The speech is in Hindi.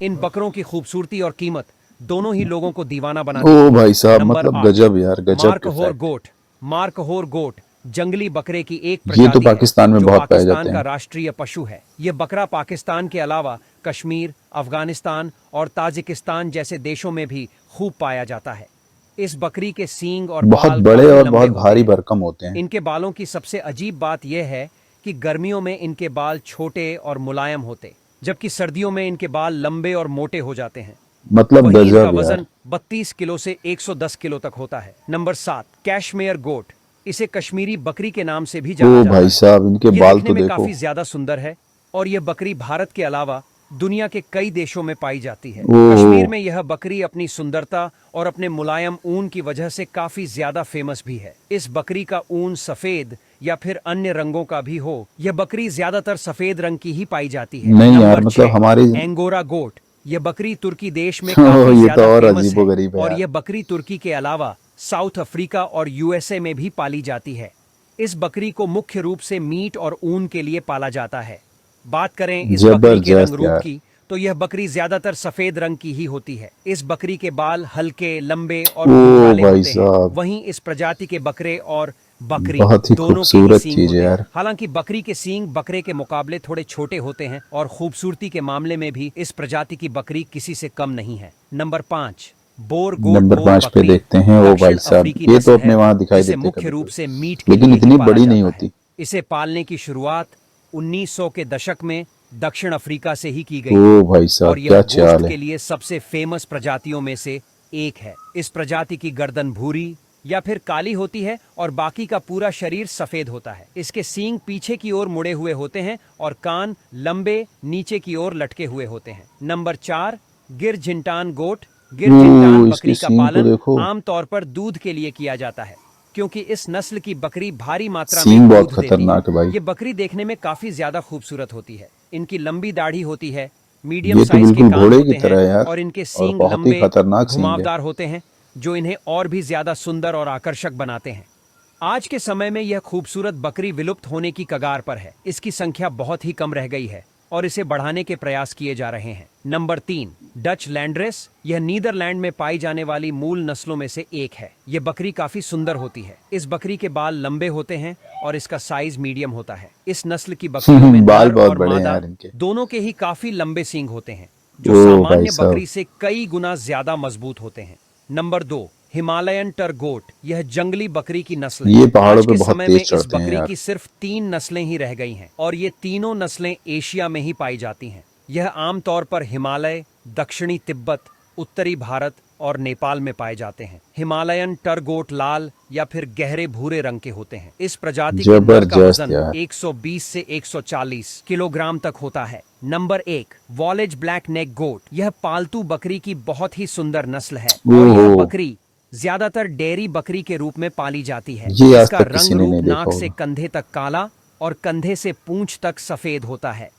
इन बकरों की खूबसूरती और कीमत दोनों ही लोगों को दीवाना बनाती ओ है। भाई साहब, नंबर मतलब 8, गजब यार, गजब के मार्कहोर फैक्ट। गोट। मार्कहोर गोट जंगली बकरे की एक ये तो प्रजाति है पाकिस्तान में जो बहुत पाए पाकिस्तान जाते का हैं। राष्ट्रीय पशु है। यह बकरा पाकिस्तान के अलावा कश्मीर, अफगानिस्तान और ताजिकिस्तान जैसे देशों में भी खूब पाया जाता है। इस बकरी के सींग और बहुत बाल बड़े काफी और लंबे बहुत होते भारी हैं। भरकम होते हैं। इनके बालों की सबसे अजीब बात यह है कि गर्मियों में इनके बाल छोटे और मुलायम होते, जबकि सर्दियों में इनके बाल लंबे और मोटे हो जाते हैं। मतलब वहीं इनका गजब यार। वजन 32 किलो से 110 किलो तक होता है। नंबर 7, कैशमेयर गोट। इसे कश्मीरी बकरी के नाम से भी जाना ओ जाता भाई है। साहब, इनके ये बाल दिखने तो में देखो। काफी ज्यादा सुंदर है और यह बकरी भारत के अलावा दुनिया के कई देशों में पाई जाती है। ओहो। कश्मीर में यह बकरी अपनी सुंदरता और अपने मुलायम ऊन की वजह से काफी ज्यादा फेमस भी है। इस बकरी का ऊन सफेद या फिर अन्य रंगों का भी हो, यह बकरी ज्यादातर सफेद रंग की ही पाई जाती है। नहीं यार, नंबर मतलब 6, हमारी एंगोरा गोट। यह बकरी तुर्की देश में ओ, काफी ये तो ज्यादा और फेमस अजीबो है गरीब है और यार। यह बकरी तुर्की के अलावा साउथ अफ्रीका और यूएसए में भी पाली जाती है। इस बकरी को मुख्य रूप से मीट और ऊन के लिए पाला जाता है। बात करें इस बकरी के रंग जबरदस्त रूप यार। की, तो यह बकरी ज्यादातर सफेद रंग की ही होती है। इस बकरी के बाल हल्के, लंबे और ओ भुरभाले भाई होते हैं। साहब, वहीं इस प्रजाति के बकरे और बकरी बहुत ही दोनों के ही खूबसूरत सींग चीज है होते हैं। यार। हालांकि बकरी के सींग बकरे के मुकाबले थोड़े छोटे होते हैं और खूबसूरती के मामले में भी इस प्रजाति की बकरी किसी से कम नहीं है। नंबर 5, बोर गोट नंबर बोर 5 पे बकरी। देखते हैं। ओ भाई दक्षिण साहब, अफ्रीकी ये तो नस्ल अपने है वहां दिखाई जिसे देते मुख्य कभी रूप कभी, से मीट के लेकिन लिए ही इतनी पाला बड़ी नहीं जाता है। होती। इसे पालने की शुरुआत 1900 के दशक में दक्षिण अफ्रीका से ही की गई थी ओ भाई और साहब, यह क्या गोश्त चाल है। के लिए सबसे फेमस प्रजातियों में से एक है। इस प्रजाति की गर्दन भूरी या फिर काली होती है और बाकी का पूरा शरीर सफेद होता है। इसके सींग पीछे की ओर मुड़े हुए होते हैं और कान लंबे नीचे की ओर लटके हुए होते हैं। नंबर 4, गिर झिंटान गोट। गिर झिंटान ओ, इसके बकरी का सींग तो पालन देखो। आमतौर पर दूध के लिए किया जाता है क्योंकि इस नस्ल की बकरी भारी मात्रा में सींग बहुत दूध देती है। खतरनाक है भाई। ये बकरी देखने में काफी ज्यादा खूबसूरत होती है। इनकी लंबी दाढ़ी होती है, मीडियम ये तो साइज के बिल्कुल कान घोड़े की होते हैं तरह है यार, और इनके और सींग बहुत ही लंबे खतरनाक सींग है। घुमावदार होते हैं जो इन्हें और भी ज्यादा सुंदर और आकर्षक बनाते हैं। आज के समय में यह खूबसूरत बकरी विलुप्त होने की कगार पर है। इसकी संख्या बहुत ही कम रह गई है और इसे बढ़ाने के प्रयास किए जा रहे हैं। Number 3, Dutch landrace. यह नीदरलैंड में पाई जाने वाली मूल नस्लों में से एक है। यह बकरी काफी सुंदर होती है। इस बकरी के बाल लंबे होते हैं और इसका साइज मीडियम होता है। इस नस्ल की बकरियों में बाल नर बहुत और बड़े हैं मादा यार इनके। दोनों के ही काफी लंबे सींग होते हैं जो ओ भाई सामान्य साहब। बकरी से कई गुना ज्यादा मजबूत होते हैं। Number 2, Himalayan tahr goat. यह जंगली बकरी की नस्ल है। ये पहाड़ों आज पे के बहुत समय में तेज इस चढ़ते हैं बकरी यार। की सिर्फ 3 नस्लें ही रह गई हैं और ये तीनों नस्लें एशिया में ही पाई जाती हैं। यह आमतौर पर हिमालय, दक्षिणी तिब्बत, उत्तरी भारत और नेपाल में पाए जाते हैं। हिमालयन टरगोट लाल या फिर गहरे भूरे रंग के होते हैं। इस प्रजाति के नर का जबरदस्त वजन यार। 120 से 140 किलोग्राम तक होता है। नंबर 1, वॉलेज ब्लैक नेक गोट। यह पालतू बकरी की बहुत ही सुंदर नस्ल है और यह ओहो, बकरी ज्यादातर डेयरी बकरी के रूप में पाली जाती है। ये आज इसका तक रंग किसी ने रूप नहीं देखा नाक से होगा। कंधे तक काला और कंधे से पूंछ तक सफेद होता है।